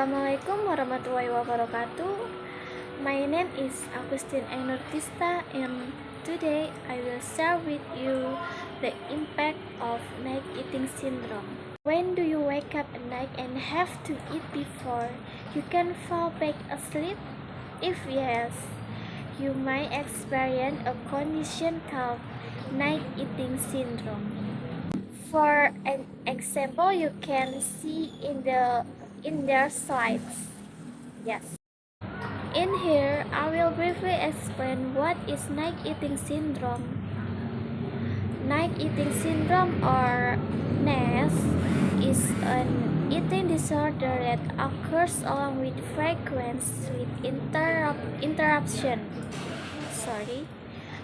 Assalamualaikum warahmatullahi wabarakatuh. My name is Agustin Ainur Dista, and today I will share with you the impact of night eating syndrome. When do you wake up at night and have to eat before you can fall back asleep? If yes, you might experience a condition called night eating syndrome. For an example, you can see in their slides. Yes. In here, I will briefly explain what is night eating syndrome. Night eating syndrome, or NES, is an eating disorder that occurs along with frequent sleep interruption.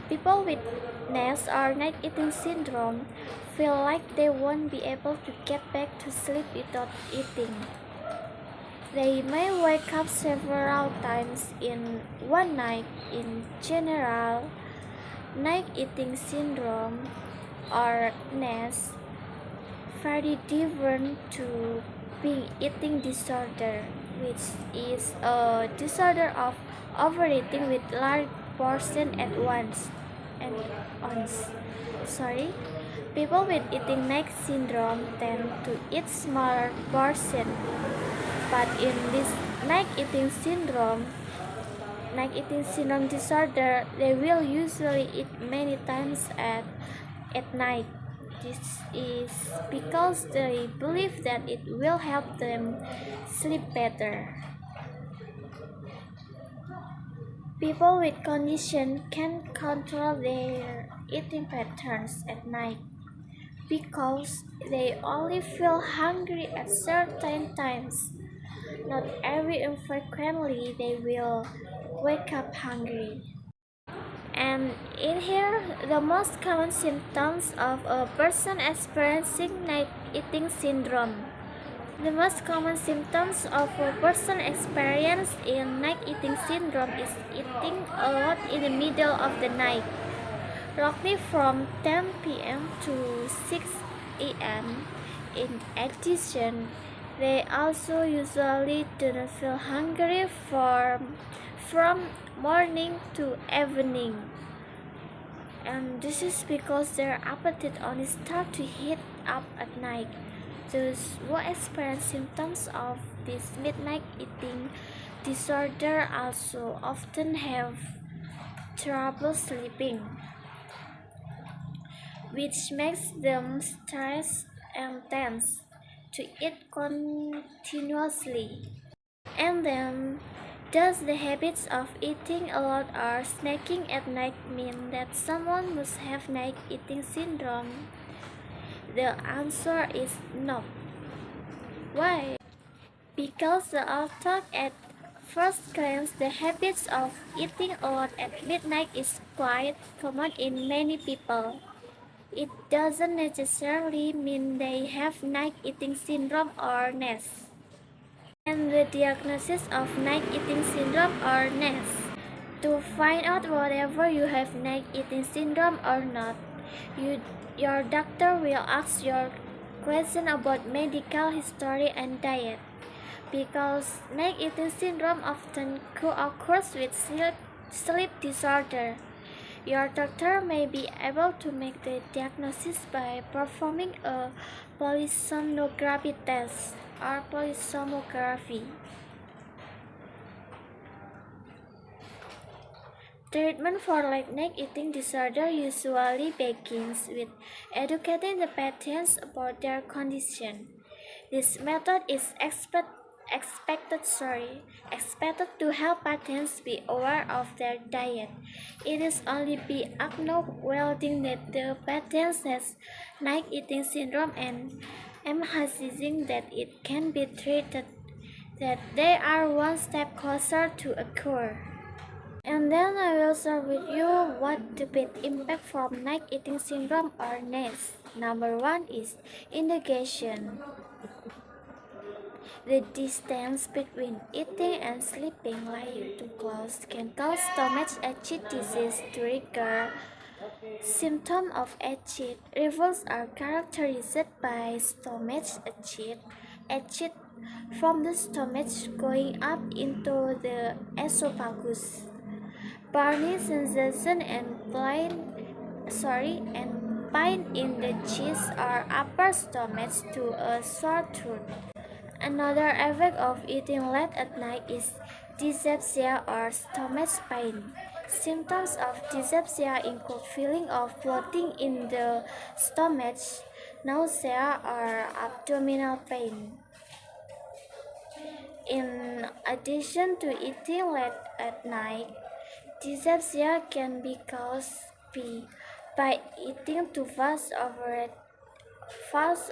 People with NES or night eating syndrome feel like they won't be able to get back to sleep without eating. They may wake up several times in one night. In general, night eating syndrome, or NES, very different to binge eating disorder, which is a disorder of overeating with large portion at once. People with eating night syndrome tend to eat smaller portion, but in this night eating syndrome disorder, they will usually eat many times at night. This is because they believe that it will help them sleep better. People with condition can control their eating patterns at night because they only feel hungry at certain times. Not every infrequently they will wake up hungry. And in here, the most common symptoms of a person experiencing night eating syndrome. The most common symptoms of a person experiencing night eating syndrome is eating a lot in the middle of the night, roughly from 10 p.m. to 6 a.m. In addition, they also usually do not feel hungry from morning to evening. And this is because their appetite only starts to heat up at night. Those who experience symptoms of this midnight eating disorder also often have trouble sleeping, which makes them stressed and tense to eat continuously. And then, does the habits of eating a lot or snacking at night mean that someone must have night eating syndrome? The answer is no. Why? Because although at first glance the habits of eating a lot at midnight is quite common in many people, it doesn't necessarily mean they have night eating syndrome or NES. And the diagnosis of night eating syndrome or NES. To find out whether you have night eating syndrome or not, your doctor will ask your question about medical history and diet. Because night eating syndrome often co-occurs with sleep disorder, your doctor may be able to make the diagnosis by performing a polysomnography test or polysomnography. Treatment for night eating disorder usually begins with educating the patients about their condition. This method is expected to help patients be aware of their diet. It is only by acknowledging that the patient has night eating syndrome and emphasizing that it can be treated that they are one step closer to a cure. And then I will share with you what the big impact from night eating syndrome or NES. Number one is indigestion. The distance between eating and sleeping lying too close can cause stomach acid disease to trigger. Symptoms of acid reflux are characterized by stomach acid from the stomach going up into the esophagus. Burning sensation and pain in the chest or upper stomach to a sore throat. Another effect of eating late at night is dyspepsia or stomach pain. Symptoms of dyspepsia include feeling of bloating in the stomach, nausea, or abdominal pain. In addition to eating late at night, dyspepsia can be caused by eating too fast,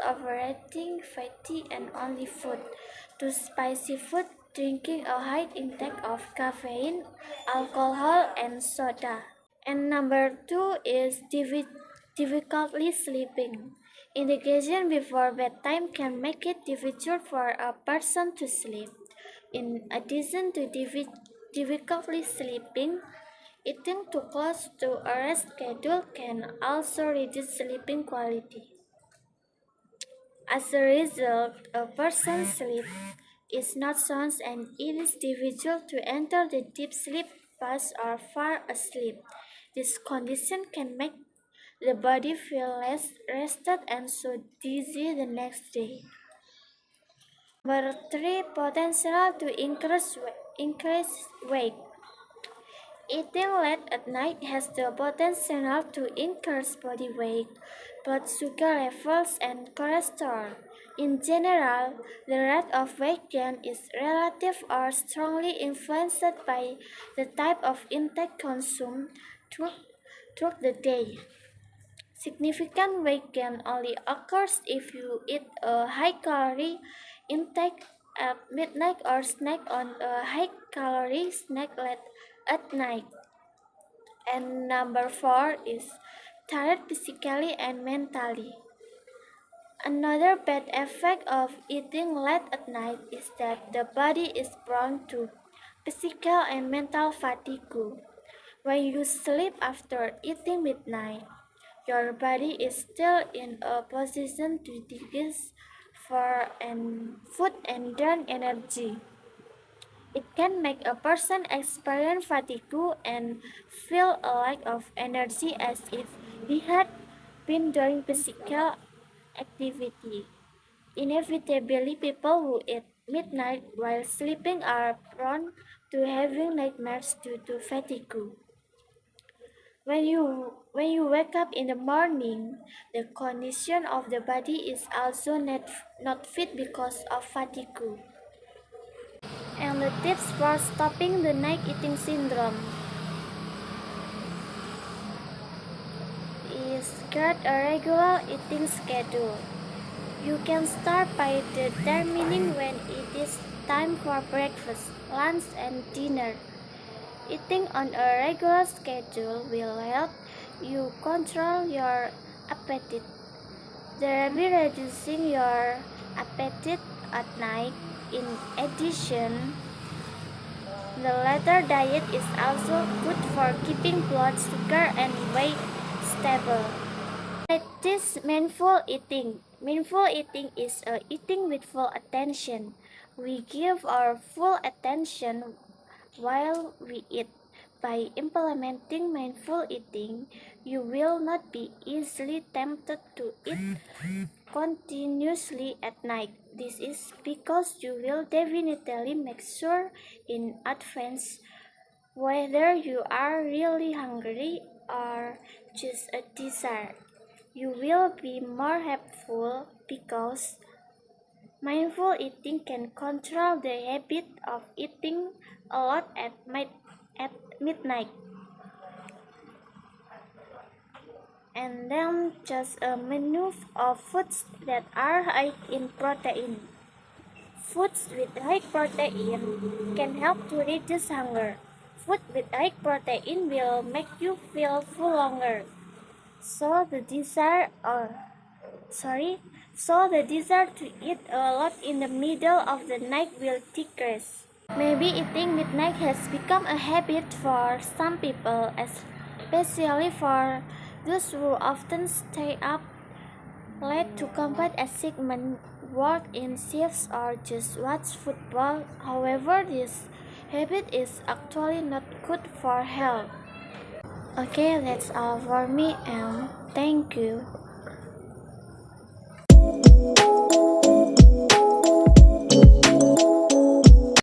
overeating fatty and oily food, too spicy food, drinking a high intake of caffeine, alcohol, and soda. And number two is difficultly sleeping. Indigestion before bedtime can make it difficult for a person to sleep. In addition to difficultly sleeping, eating too close to a rest schedule can also reduce sleeping quality. As a result, a person's sleep is not sound and it is difficult to enter the deep sleep phase or fall asleep. This condition can make the body feel less rested and so dizzy the next day. Number three, potential to increase weight. Eating late at night has the potential to increase body weight, blood sugar levels, and cholesterol. In general, the rate of weight gain is relative or strongly influenced by the type of intake consumed through the day. Significant weight gain only occurs if you eat a high-calorie intake at midnight or snack on a high-calorie snack late at night. And number four is tired physically and mentally. Another bad effect of eating late at night is that the body is prone to physical and mental fatigue. When you sleep after eating midnight, your body is still in a position to digest food and drain energy. It can make a person experience fatigue and feel a lack of energy as if he had been doing physical activity. Inevitably, people who eat midnight while sleeping are prone to having nightmares due to fatigue. When you wake up in the morning, the condition of the body is also not fit because of fatigue. And the tips for stopping the night eating syndrome is get a regular eating schedule. You can start by determining when it is time for breakfast, lunch, and dinner. Eating on a regular schedule will help you control your appetite, thereby reducing your appetite at night. In addition, the latter diet is also good for keeping blood sugar and weight stable. Practice mindful eating. Mindful eating is eating with full attention. We give our full attention while we eat. By implementing mindful eating, you will not be easily tempted to eat continuously at night. This is because you will definitely make sure in advance whether you are really hungry or just a desire. You will be more helpful because mindful eating can control the habit of eating a lot at midnight. And then just a menu of foods that are high in protein. Foods with high protein can help to reduce hunger. Food with high protein will make you feel full longer. So the desire to eat a lot in the middle of the night will decrease. Maybe eating midnight has become a habit for some people, especially for those who often stay up late to combat assignment. work in shifts or just watch football. However, this habit is actually not good for health. Okay, that's all for me and thank you.